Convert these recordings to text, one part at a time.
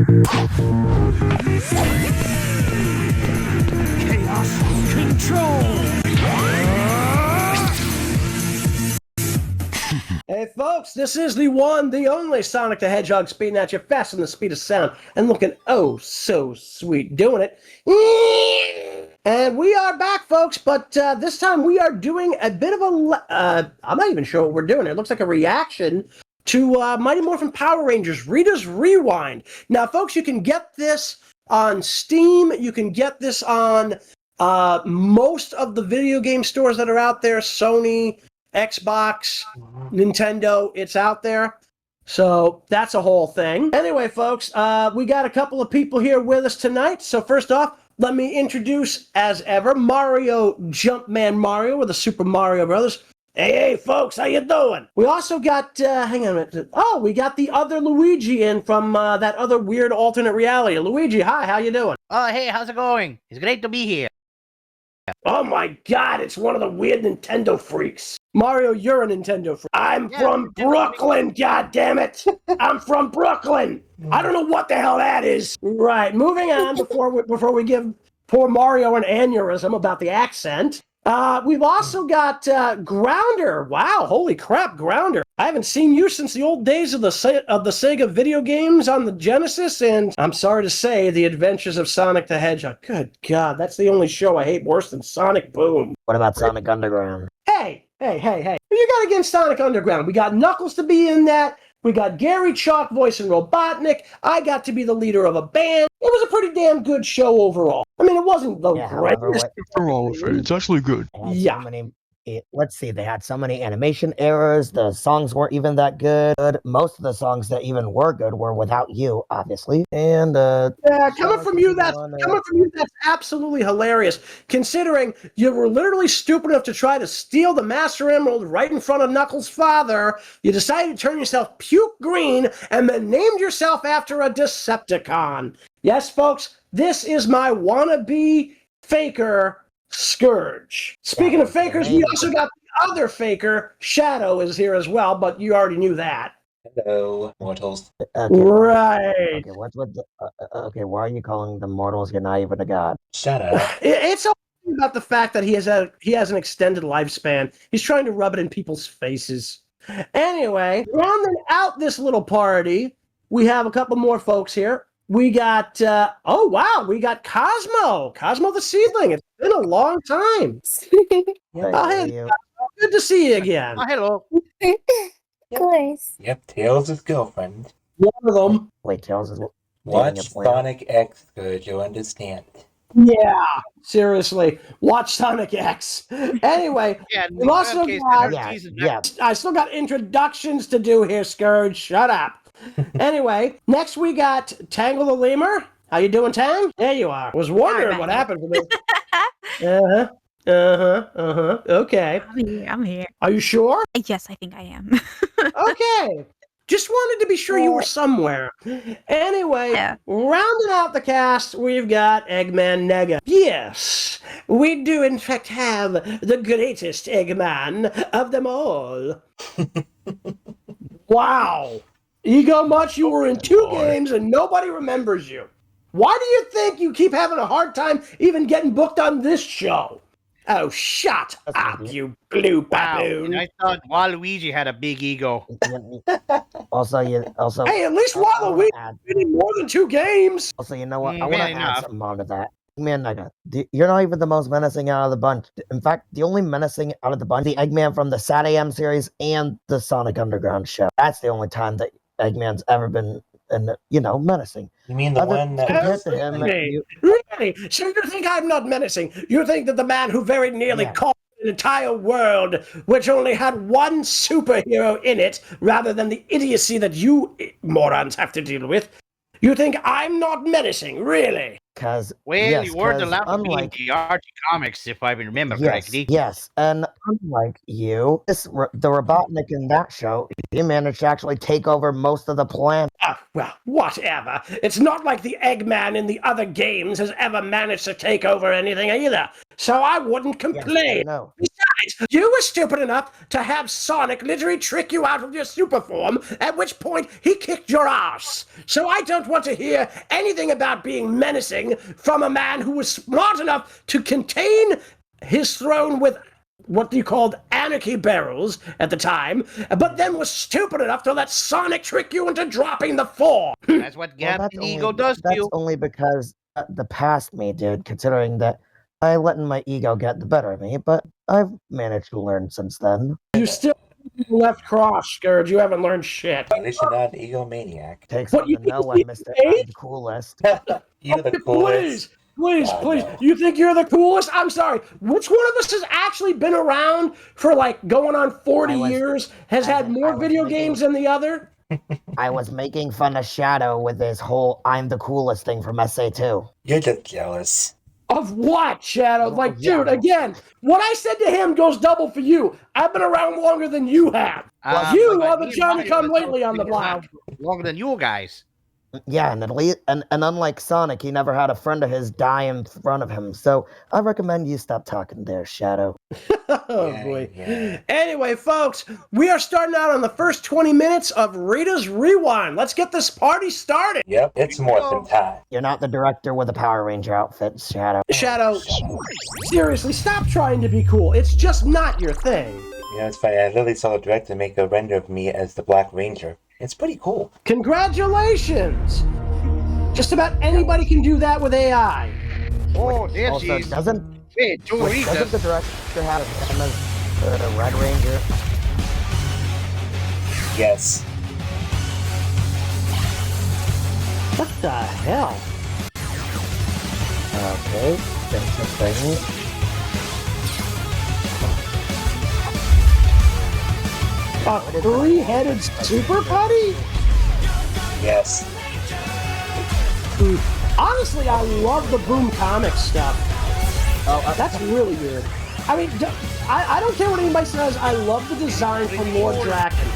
Chaos control! Hey folks, this is the one, the only Sonic the Hedgehog speeding at you faster than the speed of sound and looking oh so sweet doing it. And we are back, folks, but this time we are doing a bit of a, I'm not even sure what we're doing. It looks like a reaction to Mighty Morphin Power Rangers, Rita's Rewind. Now, folks, you can get this on Steam. You can get this on most of the video game stores that are out there, Sony, Xbox, Nintendo, it's out there. So that's a whole thing. Anyway, folks, we got a couple of people here with us tonight. So first off, let me introduce, as ever, Mario Jumpman Mario with the Super Mario Brothers. Hey, folks, how you doing? We also got, hang on a minute. Oh, we got the other Luigi in from that other weird alternate reality. Luigi, hi, how you doing? Oh, hey, how's it going? It's great to be here. Oh my God, it's one of the weird Nintendo freaks. Mario, you're a Nintendo freak. I'm from Brooklyn, goddammit. I'm from Brooklyn. I don't know what the hell that is. Right, moving on before we give poor Mario an aneurysm about the accent. We've also got Grounder. Wow, holy crap, Grounder. I haven't seen you since the old days of the Sega video games on the Genesis, and I'm sorry to say, The Adventures of Sonic the Hedgehog. Good God, that's the only show I hate worse than Sonic Boom. What about Sonic Underground? Hey. What you got against Sonic Underground? We got Knuckles to be in that. We got Gary Chalk voicing Robotnik. I got to be the leader of a band. It was a pretty damn good show overall. I mean, it wasn't the greatest. Nothing wrong with it. It's actually good. Yeah. Let's see, they had so many animation errors, the songs weren't even that good. Most of the songs that even were good were without you, obviously. And yeah, coming from you, that's absolutely hilarious. Considering you were literally stupid enough to try to steal the Master Emerald right in front of Knuckles' father, you decided to turn yourself puke green and then named yourself after a Decepticon. Yes, folks, this is my wannabe faker Scourge. Speaking of fakers, we also got the other faker, Shadow, is here as well, but you already knew that. Hello, mortals. Okay, right. Okay, okay, why are you calling them mortals? You're not even a god. Shut up. It's all about the fact that he has an extended lifespan. He's trying to rub it in people's faces. Anyway, rounding out this little party, we have a couple more folks here. We got, oh wow, we got Cosmo the Seedling. It's been a long time. Oh, hey, good to see you again. Oh, hello. Of course. Yep, Tails' girlfriend. One of them. Wait, Tails is Watch Sonic X, Scourge, you'll understand. Yeah, seriously. Watch Sonic X. Anyway, we also got, I still got introductions to do here, Scourge. Shut up. Anyway, next we got Tangle the Lemur. How you doing, Tang? There you are. I was wondering what happened to me. Okay. I'm here. Are you sure? Yes, I think I am. Okay. Just wanted to be sure you were somewhere. Anyway, rounding out the cast, we've got Eggman Nega. Yes, we do in fact have the greatest Eggman of them all. Wow. Ego Much, you were in 2 games and nobody remembers you. Why do you think you keep having a hard time even getting booked on this show? Oh, shut up, you blue baboon. Wow, I thought Waluigi had a big ego. Also, hey, at least Waluigi been in more than 2 games. Also, you know what? I want to add something onto that. Man, Nega, you're not even the most menacing out of the bunch. In fact, the only menacing out of the bunch, the Eggman from the Sat AM series and the Sonic Underground show. That's the only time that Eggman's ever been, menacing. You mean the one that compared to him? Really? So you think I'm not menacing? You think that the man who very nearly caught an entire world, which only had one superhero in it, rather than the idiocy that you morons have to deal with, you think I'm not menacing, really? You weren't allowed to be in the Archie comics, if I remember correctly. Yes, and unlike you, the Robotnik in that show, he managed to actually take over most of the planet. Well, whatever. It's not like the Eggman in the other games has ever managed to take over anything either, so I wouldn't complain. Yes, You were stupid enough to have Sonic literally trick you out of your super form, at which point he kicked your ass. So I don't want to hear anything about being menacing from a man who was smart enough to contain his throne with what you called anarchy barrels at the time, but then was stupid enough to let Sonic trick you into dropping the form. That's what Gavin Ego does to you. That's only because the past me did, considering that I let my ego get the better of me, but I've managed to learn since then. You still left cross, Scourge. You haven't learned shit. At least you're not an egomaniac. Takes What, one you to know think I'm Mr. he's I'm the coolest. You're the coolest. Please, Oh, please. no. You think you're the coolest? I'm sorry. Which one of us has actually been around for like going on 40 years, has had more video games than the other? I was making fun of Shadow with his whole I'm the coolest thing from SA2. You're just jealous. Of what, Shadow? Oh, Like, yeah. dude, again, what I said to him goes double for you. I've been around longer than you have. You are the Johnny-come-lately on the block. Longer than you guys. Yeah, and, and unlike Sonic, he never had a friend of his die in front of him, so I recommend you stop talking there, Shadow. Oh, Yeah, boy. yeah. Anyway, folks, we are starting out on the first 20 minutes of Rita's Rewind. Let's get this party started. Yep, it's Morphin time. You're not the director with a Power Ranger outfit, Shadow. Shadow, seriously, stop trying to be cool. It's just not your thing. You know, it's funny. I literally saw the director make a render of me as the Black Ranger. It's pretty cool. Congratulations! Just about anybody can do that with AI. Oh, there she Also, is. doesn't Hey, two the Ritas. director have him as the Red Ranger? Yes. What the hell? Okay, interesting. A three-headed super putty? Yes. Honestly, I love the Boom Comics stuff. That's really weird. I mean, I don't care what anybody says. I love the design from Lord Draken.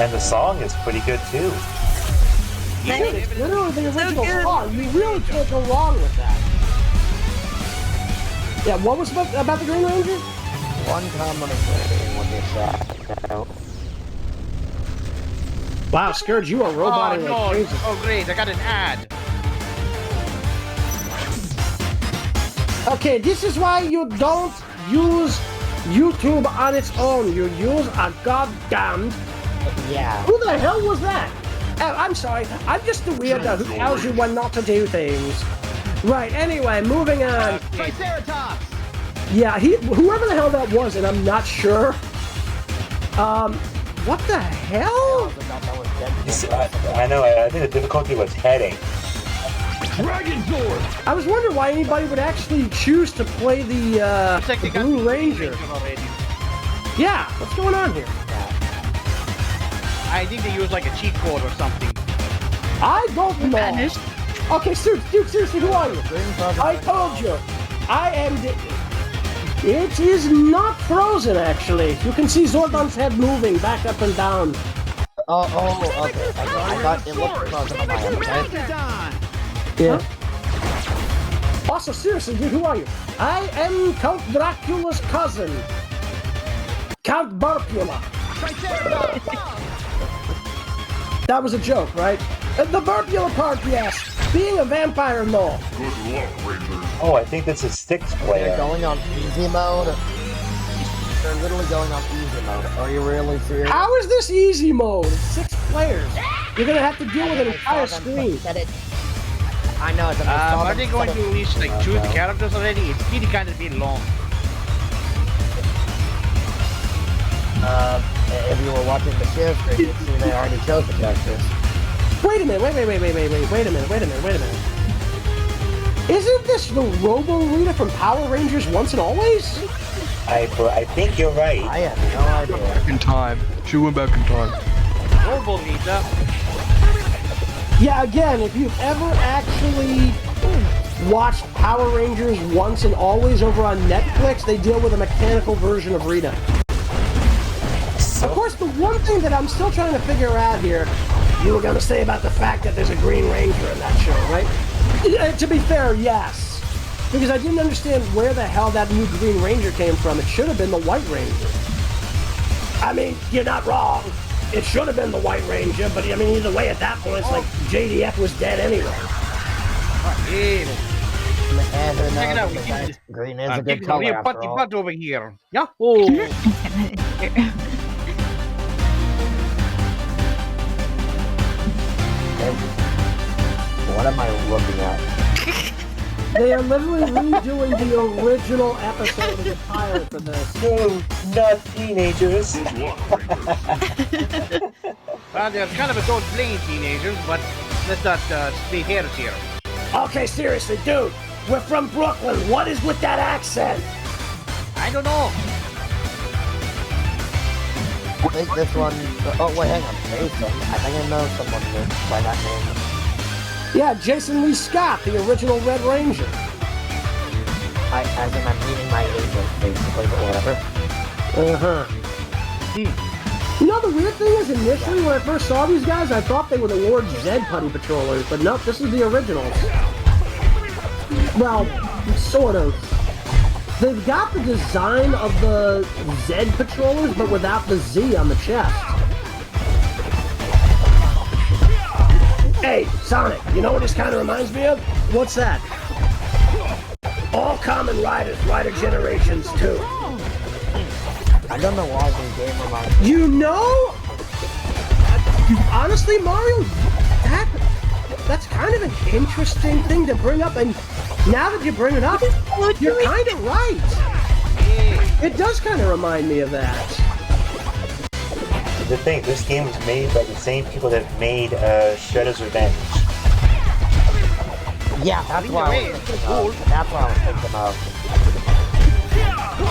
And the song is pretty good too. Dude, it's literally the original song. You really can't go wrong with that. Yeah, what was about the Green Ranger? One combination with your Shadow. Wow, Scourge, you are Oh, roboting no. like crazy. Oh, great. I got an ad. Okay, this is why you don't use YouTube on its own. You use a goddamn... Yeah. Who the hell was that? Oh, I'm sorry. I'm just the weirdo who tells you when not to do things. Right, anyway, moving on. Triceratops. Yeah, whoever the hell that was, and I'm not sure. What the hell? You see, I know. I think the difficulty was heading. Dragon Sword! I was wondering why anybody would actually choose to play the Looks like they got Blue the Ranger. already. Yeah, what's going on here? I think they used like a cheat code or something. I don't know. Okay, dude, seriously, who are you? I told you. I am It is not frozen, actually. You can see Zordon's head moving back up and down. Okay. I thought it looked frozen on my end, okay? Yeah. Also, seriously, dude, who are you? I am Count Dracula's cousin. Count Burpula. That was a joke, right? The Burpula part, yes. Being a vampire, no. Good luck, Ranger. Oh, I think this is 6 They're player. going on easy mode. They're literally going on easy mode. Are you really serious? How is this easy mode? It's 6 players. You're gonna have to deal with an entire screen. I know. Are they going to release like choose the characters already? It's really kind of been long. If you were watching the share screen, you'd see they already chose the characters. Wait a minute, wait a minute. Isn't this the Robo Rita from Power Rangers Once and Always? I think you're right. I have no idea. Back in time. She went back in time. Robo Rita. Yeah, again, if you've ever actually watched Power Rangers Once and Always over on Netflix, they deal with a mechanical version of Rita. Of course, the one thing that I'm still trying to figure out here, you were going to say about the fact that there's a Green Ranger in that show, right? To be fair, yes. because I didn't understand where the hell that new Green Ranger came from. It should have been the White Ranger. I mean, you're not wrong. It should have been the White Ranger, but I mean, either way, at that point, it's like JDF was dead anyway. Check it out. Green is a good color real after putty all. butt over here. Yeah. Oh. What am I looking at? They are literally redoing the original episode of the pilot for this. No, not teenagers. Well, they're kind of adult playing teenagers, but let's not split hairs here. Okay, seriously, dude, we're from Brooklyn. What is with that accent? I don't know. I think this one... Oh, wait, hang on. Jason. I think I know someone by that name. Yeah, Jason Lee Scott, the original Red Ranger. As in, I'm meeting my agent, basically, but whatever. Uh-huh. You know, the weird thing is, initially, when I first saw these guys, I thought they were the Ward Z Putty Patrollers, but nope, this is the originals. Well, sort of. They've got the design of the Z Patrollers, but without the Z on the chest. Hey, Sonic, you know what this kind of reminds me of? What's that? All Common Riders, Rider Generations 2. I don't know why this game reminds me. You know? Honestly, Mario, that's kind of an interesting thing to bring up, and now that you bring it up, you're kind of right. It does kind of remind me of that. The thing, this game was made by the same people that made Shredder's Revenge. Yeah, that's what I was thinking of. That's what I was thinking of.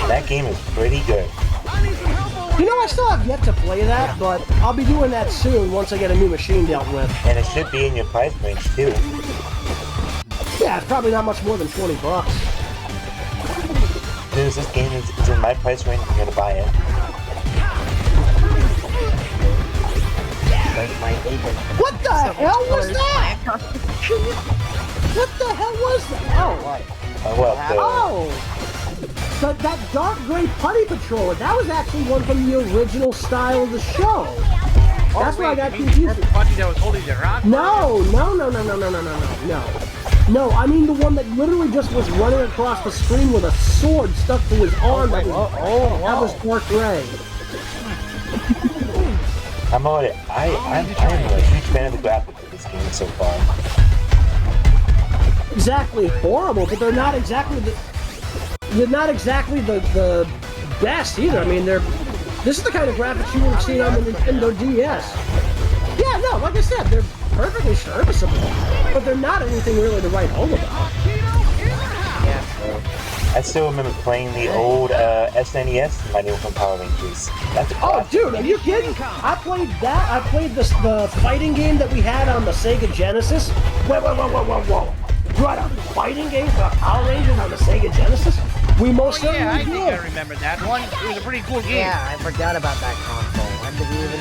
That game is pretty good. You know, I still have yet to play that, but I'll be doing that soon once I get a new machine dealt with. And it should be in your price range, too. Yeah, it's probably not much more than $20. As soon as this game is in my price range, I'm gonna buy it. What the hell was that? What the hell was that? That dark gray putty patroller, that was actually one from the original style of the show. That's why I got confused. Putty that was holding the rock? No, I mean the one that literally just was running across the screen with a sword stuck to his arm. That was dark gray. I'm a huge fan of the graphics of this game so far. Exactly horrible, but they're not exactly the best either. I mean, this is the kind of graphics you would have seen on the Nintendo DS. Yeah, no, like I said, they're perfectly serviceable, but they're not anything really to write home about. I still remember playing the old SNES in my new from Power Rangers. That's Oh, dude, are you kidding? I played that. I played the fighting game that we had on the Sega Genesis. Whoa. Right, a fighting game for Power Rangers on the Sega Genesis? We most certainly I did. think I remember that one. It was a pretty cool game. Yeah, I forgot about that console. When did you even...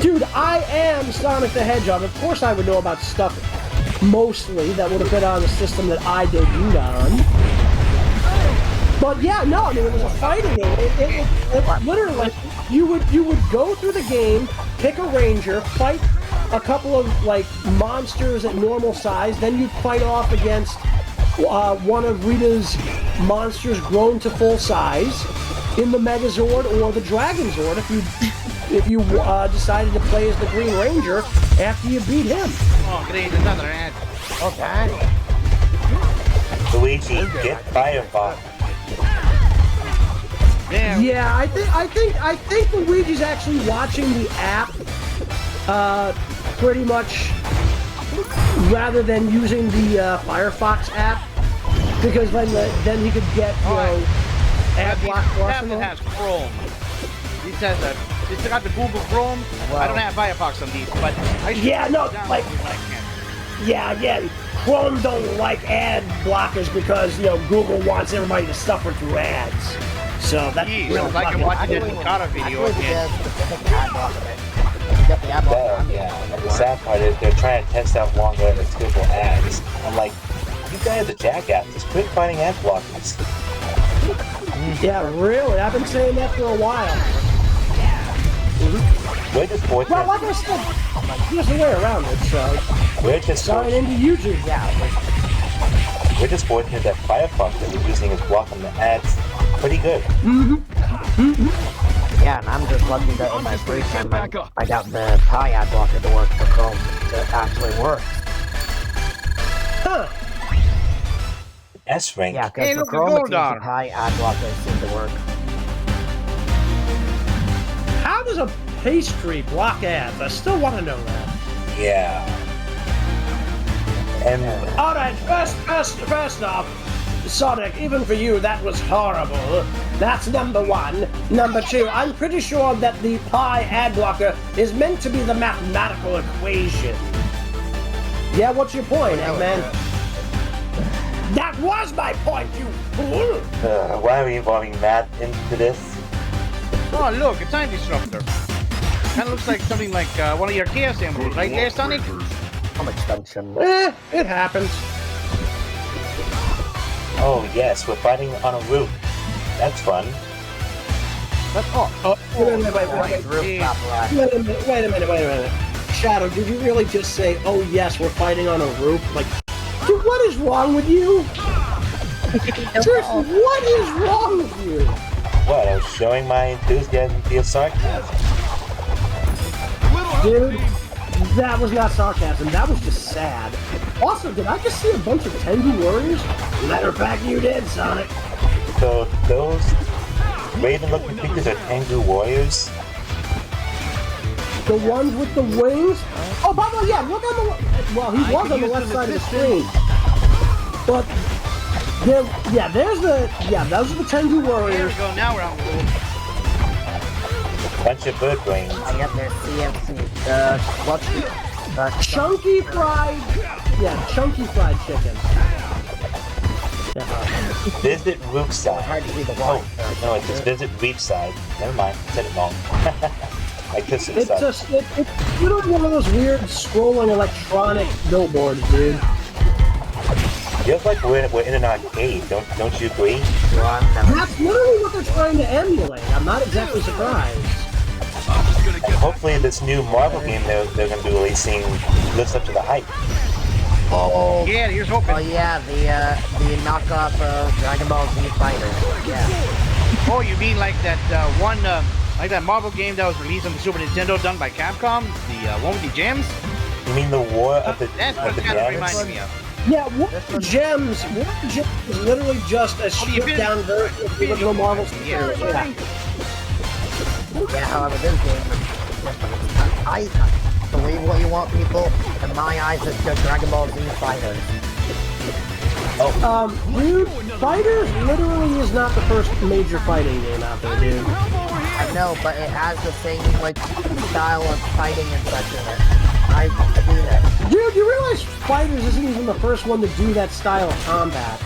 Dude, I am Sonic the Hedgehog. Of course I would know about stuff mostly that would have been on the system that I debuted on. But yeah, no, I mean, it was a fighting game. It literally, you would go through the game, pick a ranger, fight a couple of, like, monsters at normal size, then you'd fight off against one of Rita's monsters grown to full size in the Megazord or the Dragonzord if you decided to play as the Green Ranger after you beat him. Oh, great, another ad. Okay. Luigi, get Firefox. Yeah, I think Luigi's actually watching the app pretty much rather than using the Firefox app, because then he could get ad block. Tablet has Chrome. It's got the Google Chrome. Wow. I don't have Firefox on these, but I should Chrome don't like ad blockers because Google wants everybody to suffer through ads. So that's like I'm watching that LoGatto video again. Get the ad blocker. Yeah, and the sad part is they're trying to test out longer skippable ads. I'm like, you guys are jackasses. Quit fighting ad blockers. Yeah, really. I've been saying that for a while. We're just fortunate. Well, like I said, there's a way around it, so We're just sign into YouTube. We're just fortunate that Firefox that we're using is blocking the ads pretty good. Yeah, and I'm just lucky that in my free time I got the Pi ad blocker to work for Chrome. It actually works. Huh. S rank. Yeah, because Hey, for look, the Chrome it gold seems the on. Pi ad blocker seem to work. How does a pastry block ads? I still want to know that. Yeah. And All right, first off, Sonic, even for you, that was horrible. That's number one. Number two, I'm pretty sure that the Pi ad blocker is meant to be the mathematical equation. Yeah, what's your point, Eggman? That was my point, you fool! why are we involving math into this? Oh, look, a time disruptor. Kind of looks like something like one of your chaos emeralds, right there, Sonic? Some extension. It happens. Oh yes, we're fighting on a roof. That's fun. That's all. Wait a minute. Shadow, did you really just say, oh yes, we're fighting on a roof? Like, dude, what is wrong with you? Seriously, what is wrong with you? What? I was showing my enthusiasm via sarcasm. Dude, that was not sarcasm, that was just sad. Also, did I just see a bunch of Tengu warriors? Matter of fact, you did, Sonic. So those raven-looking creatures are Tengu warriors. The ones with the wings? Oh, by the way, yeah, look on the... Well, he was on the left side of the screen. But, there, yeah, there's the... Yeah, those are the Tengu There warriors. we go, now we're on the road. Bunch of bird brains. I got their CFC. What's Chunky fried... Yeah, chunky fried chicken. Visit Roofside. hard to see the Oh, line. no, it's just visit Reefside. Never mind, I said it wrong. I kissed it. It's just... It's literally one of those weird scrolling electronic billboards, dude. Feels like we're in an arcade, don't you agree? That's literally what they're trying to emulate. I'm not exactly surprised. And hopefully this new Marvel game they're going to be releasing lives up to the hype. Oh, Yeah, here's hoping. oh yeah, the knockoff Dragon Ball Z Fighter. Yeah. Oh, you mean like that one, like that Marvel game that was released on the Super Nintendo done by Capcom? The one with the gems? You mean the War of the That's what Gems? kind of reminded me of. Yeah, War of the Gems is literally just a stripped down version of the original Marvel series. Yeah. Yeah, however, this game, I believe what you want, people. In my eyes, it's just Dragon Ball Z Fighters. Dude, Fighters literally is not the first major fighting game out there, dude. I know, but it has the same, like, style of fighting and such in it. I've seen it. Dude, you realize Fighters isn't even the first one to do that style of combat.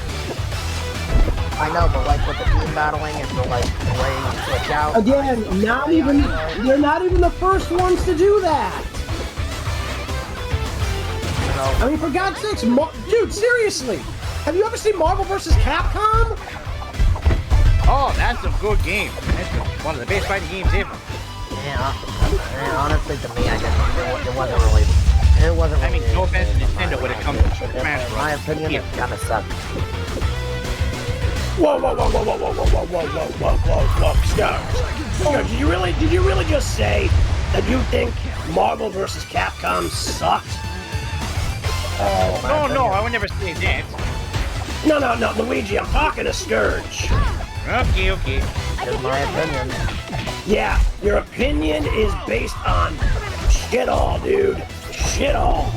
I know, but like with the team battling and the like the way you switch out. Again, they're not even the first ones to do that. I mean, for God's sakes, dude, seriously, have you ever seen Marvel vs. Capcom? Oh, that's a good game. That's one of the best fighting games ever. Yeah, honestly, to me, I guess it wasn't really. It wasn't. I mean, really no offense to Nintendo when it comes to Smash in Bros. my opinion, it kind of sucked. Whoa, Stars. Did you really just say that you think Marvel vs. Capcom sucked? No, I would never say that. No, Luigi, I'm talking to Scourge. Okay. In my opinion. Yeah, your opinion is based on shit all, dude. Shit all.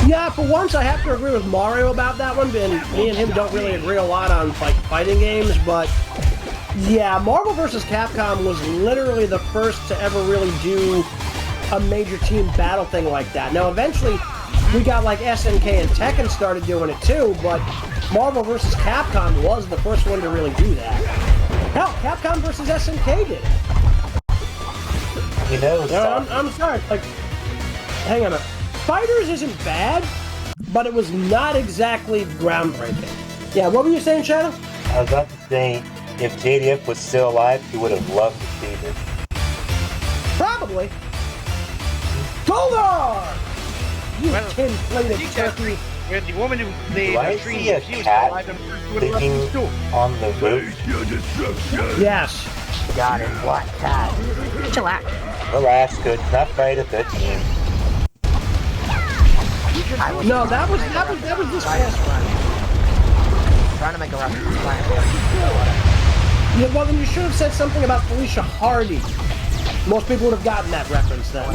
Yeah, for once I have to agree with Mario about that one, and me and him don't really agree a lot on like fighting games, but yeah, Marvel vs. Capcom was literally the first to ever really do a major team battle thing like that. Now eventually we got like SNK and Tekken started doing it too, but Marvel vs. Capcom was the first one to really do that. Hell, Capcom versus SNK did it. You know, No, I'm sorry. Like, hang on. Fighters isn't bad, but it was not exactly groundbreaking. Yeah, what were you saying, Shadow? I was about to say, if JDF was still alive, he would have loved to see this. Probably. Goldar! You Well, tin-plated turkey. With the woman who played Do I Stream, see a she was cat alive and she would have loved Sleeping this too. on the roof. Yes. Got it, black cat. Chillax. Relax, good. Not afraid of 13. No, that was this past round. Trying to make a reference to Black Yeah, well, then you should have said something about Felicia Hardy. Most people would have gotten that reference then.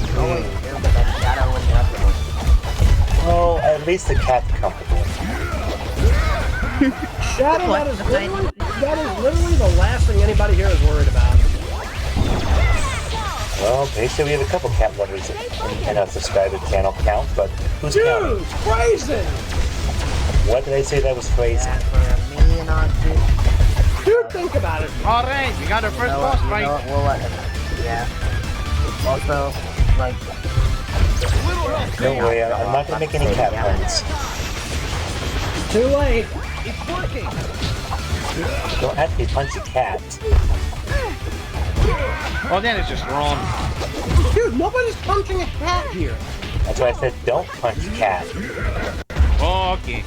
Oh, at least the cat's comfortable. Shadow, that is literally the last thing anybody here is worried about. Well, they say we have a couple cat lovers in our subscriber channel count, but who's counting? Dude, crazy! What did I say that was crazy? Dude, think about it. Alright, we got our first boss fight. We'll let him. Yeah. Also, like... Don't worry, I'm not gonna make any cat puns. Too late. It's working. Don't actually punch a cat. Oh, then it's just wrong. Dude, nobody's punching a cat here. That's why I said don't punch a cat. Okay.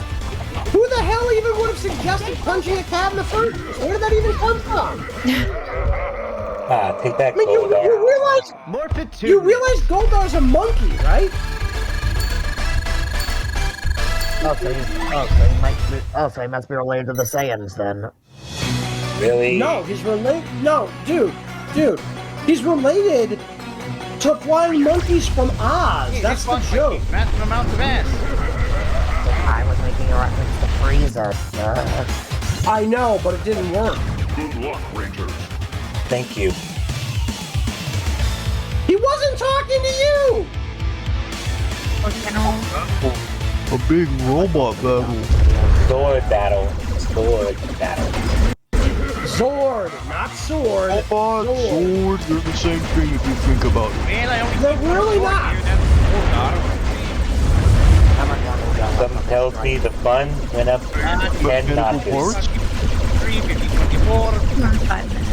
Who the hell even would have suggested punching a cat in the first place? Where did that even come from? Take that, I mean, you realize Morphin 2. you realize Goldar's a monkey, right? So he must be related to the Saiyans then. Really? No, he's related. No, dude, he's related to flying monkeys from Oz. Hey, That's this the boss joke. fight massive amounts of ass. I was making a reference to Freezer. I know, but it didn't work. Good luck, Rangers. Thank you. He wasn't talking to you. A big robot battle. Sword battle. Sword battle. Zord, not sword. Robot, sword, they're the same thing if you think about it. Man, I only They're keep one really sword not. here, that's Something tells me the fun went up 10 notches. parts? 3, 50, 24. 5 minutes.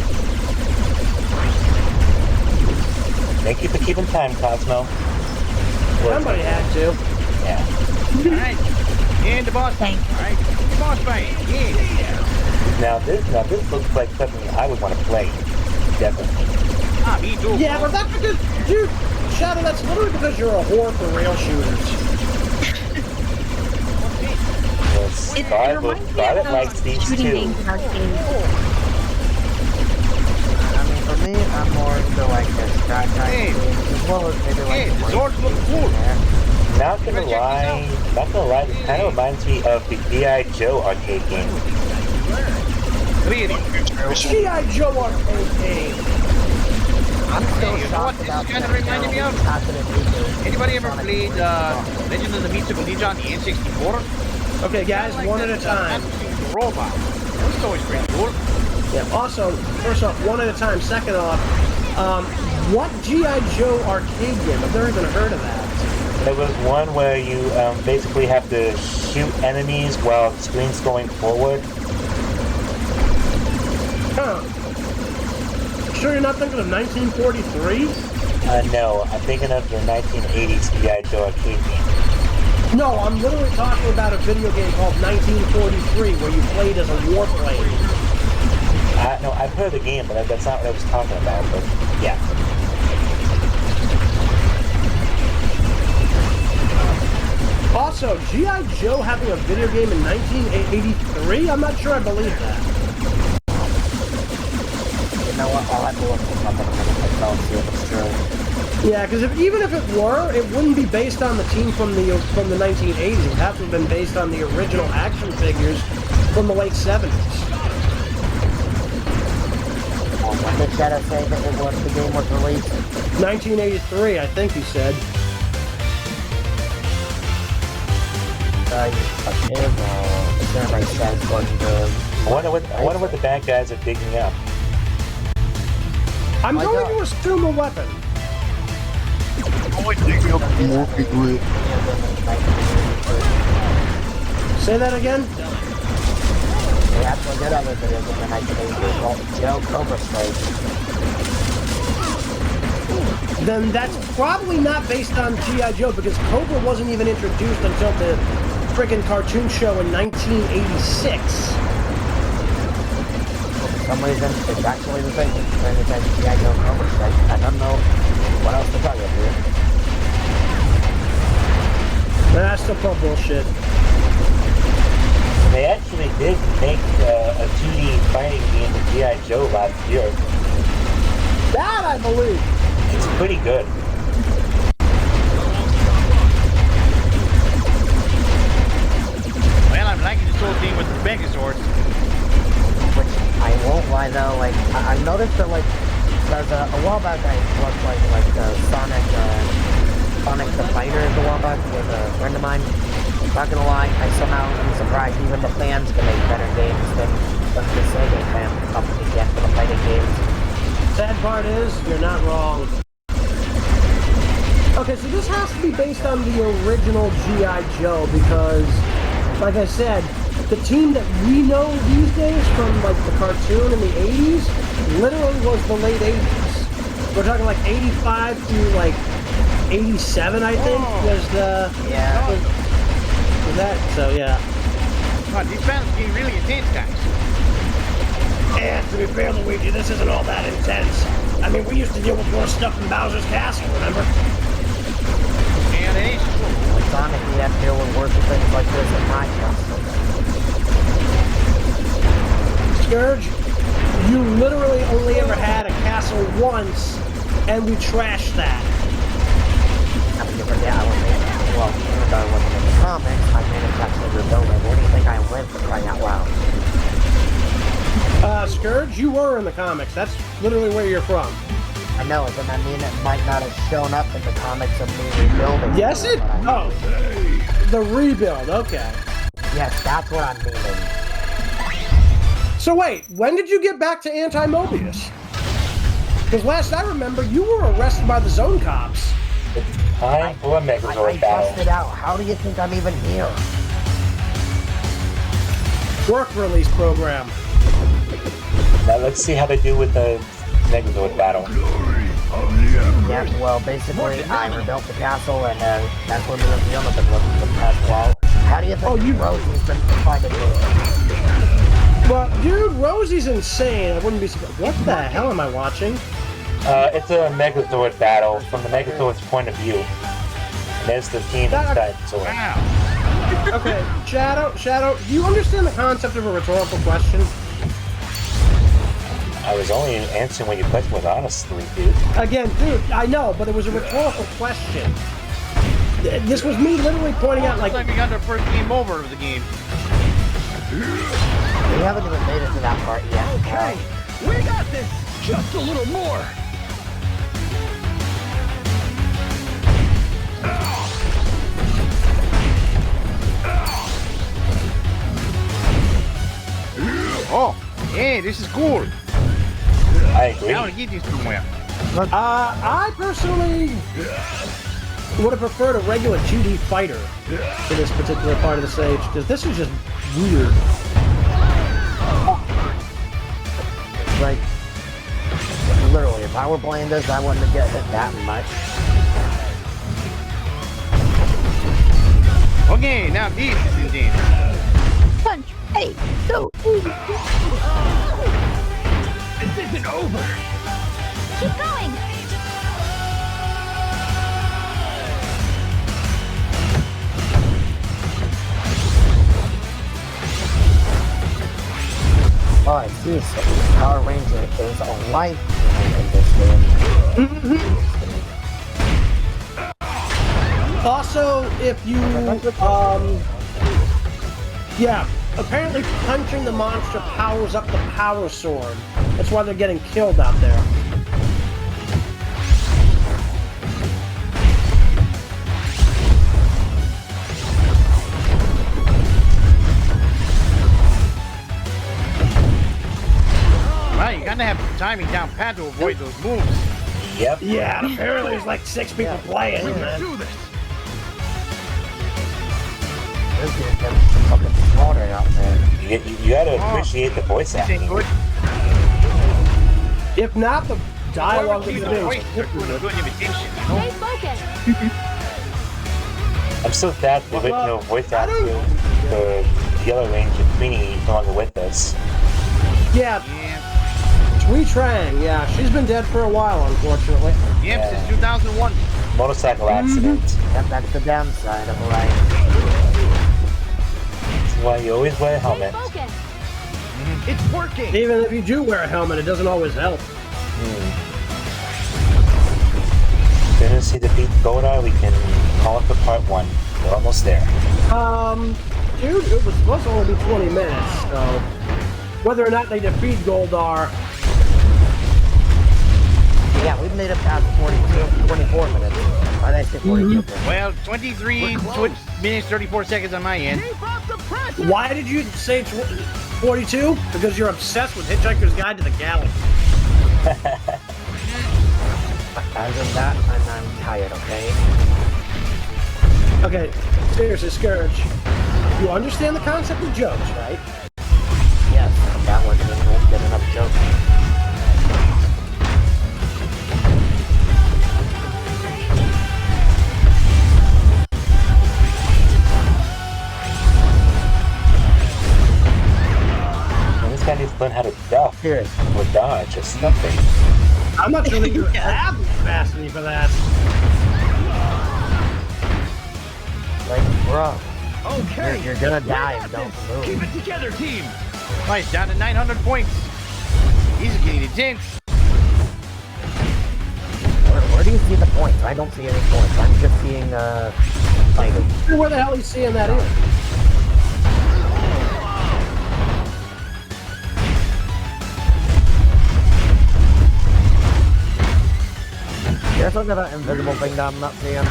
Thank you for keeping time, Cosmo. Somebody had to. Yeah. Alright. And the boss fight. Thank you. Alright. The boss fight. Yeah. Now this looks like something I would want to play. Definitely. Ah, me too. Yeah, but that's because, dude, Shadow, that's literally because you're a whore for rail shooters. Well, It Scarlet reminds me Scarlet of likes these shooting too. games in arcades. I mean, for me, I'm more into like the Sky Hey. games, as well as maybe like Hey, the the swords look cool. Not gonna lie, this kind of reminds me of the G.I. Joe arcade game. Really? G.I. Joe arcade game. I'm still Hey, you know what shocked this about kind of that reminded me of? accident we did. Anybody ever played Legend of the Mythical Ninja on the N64? Okay, guys, one at a time. The robot. That's always pretty cool. Yeah, also, first off, one at a time. Second off, what G.I. Joe arcade game? I've never even heard of that. There was one where you basically have to shoot enemies while the screen's going forward. Huh. Sure you're not thinking of 1943? No, I'm thinking of the 1980s G.I. Joe arcade game. No, I'm literally talking about a video game called 1943 where you played as a warplane. No, I've heard of the game, but that's not what I was talking about, but yeah. Also, G.I. Joe having a video game in 1983? I'm not sure I believe that. You know what? I'll have to look this up in a minute myself, see if it's true. Yeah, because even if it were, it wouldn't be based on the team from the 1980s. It would have to have been based on the original action figures from the late 70s. When did Shadow say that it was, the game was released? 1983, I think he said. Everybody says going to... I wonder what the bad guys are digging up. I'm going to assume a weapon. Morphin grit. Say that again? We actually did other videos in the 1980s called Joe Cobra Strike. Then that's probably not based on G.I. Joe because Cobra wasn't even introduced until the friggin' cartoon show in 1986. For some reason, it's actually the same. It's G.I. Joe Cobra Strike. I don't know what else to tell you, dude. That's still called bullshit. They actually did make a 2D fighting game with G.I. Joe last year. That I believe. It's pretty good. Well, I'm liking this whole thing with the Megazords. Which I won't lie though, like I noticed that like there's a while back I was like Sonic the Fighter a while back with a friend of mine. Not gonna lie, I somehow am surprised even the fans can make better games than the Sega fan company can for the fighting games. Sad part is, you're not wrong. Okay, so this has to be based on the original G.I. Joe because, like I said, the team that we know these days from like the cartoon in the 80s literally was the late 80s. We're talking like 85 through like 87, I think, was the... Yeah. Was that, so yeah. God, these battles are getting really intense, guys. And to be fair, Luigi, this isn't all that intense. I mean, we used to deal with more stuff in Bowser's Castle, remember? And it ain't cool. With Sonic, we have to deal with worse things like this at my castle. Scourge, you literally only ever had a castle once, and we trashed that. I mean, you forget I was well, even though I wasn't in the comics, I managed to actually rebuild it. Where do you think I went for crying out loud? Scourge, you were in the comics. That's literally where you're from. I know, but I mean it might not have shown up in the comics of me rebuilding. Yes, it... Oh, the rebuild, okay. Yes, that's what I'm meaning. So wait, when did you get back to Anti-Mobius? Because last I remember, you were arrested by the Zone Cops. It's time for a Megazord battle. busted out. How do you think I'm even here? Work release program. Now let's see how they do with the Megazord battle. Yeah, well, basically, I rebuilt the castle, and that's when the reveal of the past wall. How do you think Rosie's been fighting me? Well, dude, Rosie's insane. I wouldn't be surprised. What the hell am I watching? It's a Megazord battle from the Megazord's point of view. And there's the team inside Sword. Wow. Okay, Shadow, do you understand the concept of a rhetorical question? I was only answering when your question was honestly, dude. Again, dude, I know, but it was a rhetorical question. This was me literally pointing out, like... Looks like we got the first game over of the game. We haven't even made it to that part yet. Okay, we got this. Just a little more. Oh, hey, this is cool. I agree. Now to get this somewhere. I personally would have preferred a regular 2D fighter for this particular part of the stage, because this is just weird. Like, literally, if I were playing this, I wouldn't have get hit that much. Okay, now this is intense. Punch. Hey, so easy. This isn't over. Keep going. Oh, I see. So Power Ranger is a life in this game. Also, if you, yeah, apparently punching the monster powers up the power sword. That's why they're getting killed out there. Right, you got kind of have the timing down pat to avoid those moves. Yep. Yeah, and apparently there's like 6 people playing, man. Do this. This dude's getting fucking slaughtered out there. You gotta appreciate the voice acting. Good. If not, the dialogue Wait, is doing a good imitation, you know? Stay focused. I'm so sad the original voice actor for Yellow Ranger Queenie is no longer with us. Yeah, Yeah. Sui Trang, yeah, she's been dead for a while, unfortunately. Yep, since 2001. Motorcycle accident. And that's the downside of life. That's why you always wear a Stay helmet. focused. It's working. Even if you do wear a helmet, it doesn't always help. As soon as he defeats Goldar, we can call it for part 1. We're almost there. Dude, it was supposed to only be 20 minutes, so whether or not they defeat Goldar, Yeah, we've made it past 24 minutes. Why did I say 42? Well, 23 minutes, 34 seconds on my end. Keep up the pressure. why did you say 42? Because you're obsessed with Hitchhiker's Guide to the Galaxy. Other than that, I'm tired, okay? Okay, seriously, Scourge, you understand the concept of jokes, right? Yes, that one didn't get enough jokes. This guy needs to learn how to duck Serious. or dodge or something. I'm not sure that you have the capacity for that. Like, bro, Okay. you're gonna We die got if you don't this. move. Keep it together, team. Nice, down to 900 points. These are getting intense. Where do you see the points? I don't see any points. I'm just seeing, fighting. Where the hell are you seeing that in? There's some kind of invisible thing that I'm not seeing.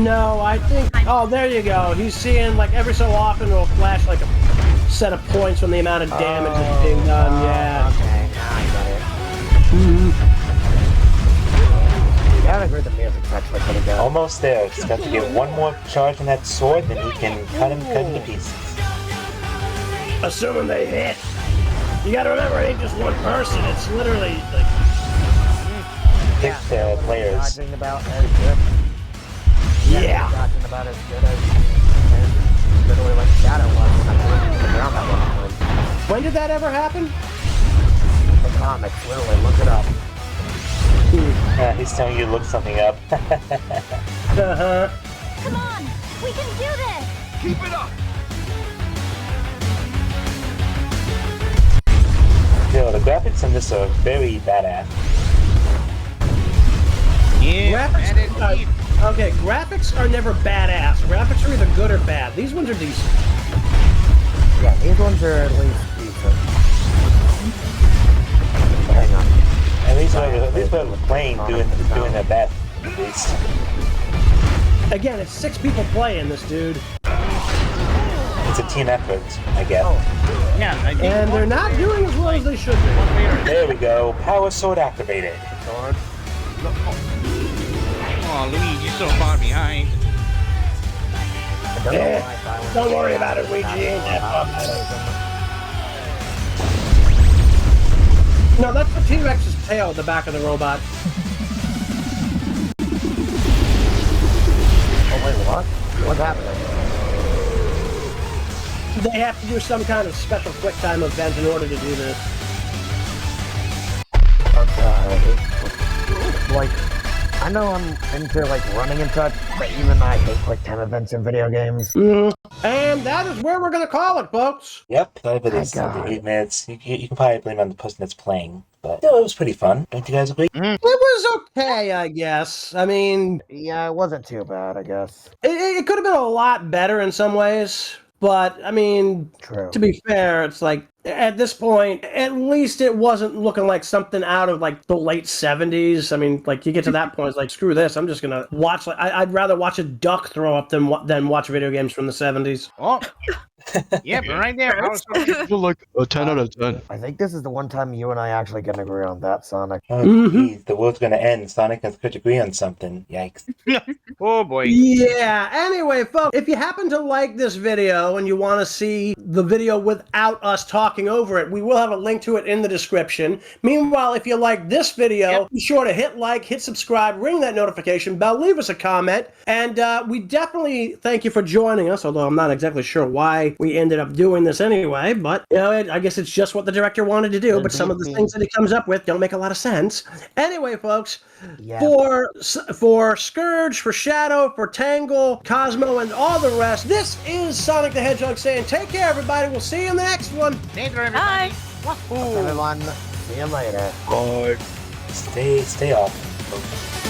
No, I think. Oh, there you go. He's seeing, like, every so often it'll flash, like, a set of points from the amount of damage that's being done. Yeah. Okay, now I get it. Yeah, I agree the music's actually pretty good. Almost there. Just got to get one more charge on that sword, then he can cut him to pieces. Assuming they hit. You gotta remember, it ain't just one person. It's literally, like, 6 players. Dodging about as good. yeah. Dodging about as good as literally like Shadow was when I was on the ground that one time. When did that ever happen? The comics, literally, look it up. He's telling you to look something up. Uh-huh. Come on. We can do this. Keep it up. Yo, the graphics in this are very badass. Yeah, and it, Okay, graphics are never badass. Graphics are either good or bad. These ones are decent. Yeah, these ones are at least decent. Hang on. At least we're playing, doing their best. At least. Again, it's 6 people playing this, dude. It's a team effort, I guess. yeah, I think And they're not doing as well as they should be. There we go. Power sword activated. Sword. Oh, Luigi, you're so far behind. I don't know why silence- Don't worry about it, Luigi. Ain't that fun. No, that's the T-Rex's tail at the back of the robot. Oh wait, what? What's happening? They have to do some kind of special QuickTime event in order to do this. Like, I know I'm into like running and such, but even I hate QuickTime events in video games. And that is where we're going to call it, folks. Yep. Sorry for this under 8 minutes. You can probably blame it on the person that's playing. But still, it was pretty fun. Don't you guys agree? It was okay, I guess. I mean, Yeah, it wasn't too bad, I guess. it could have been a lot better in some ways. But, I mean, True. to be fair, it's like, at this point, at least it wasn't looking like something out of, like, the late 70s. I mean, like, you get to that point, it's like, screw this. I'm just going to watch, like, I'd rather watch a duck throw up than watch video games from the 70s. Oh, Yeah, but right there, I was I feel like a 10 out of 10. I think this is the one time you and I actually can agree on that, Sonic. Oh, geez, the world's gonna end. Sonic and could agree on something. Yikes. oh boy. Yeah, anyway, folks, if you happen to like this video and you want to see the video without us talking over it, we will have a link to it in the description. Meanwhile, if you like this video, be sure to hit like, hit subscribe, ring that notification bell, leave us a comment, and we definitely thank you for joining us, although I'm not exactly sure why we ended up doing this anyway, but, you know, I guess it's just what the director wanted to do, but some of the things that he comes up with don't make a lot of sense. Anyway, folks, for Scourge, for Shadow, for Tangle, Cosmo, and all the rest, this is Sonic the Hedgehog saying, take care, everybody. We'll see you in the next one. Later, everybody. Everyone, see you later. Bye. Stay off.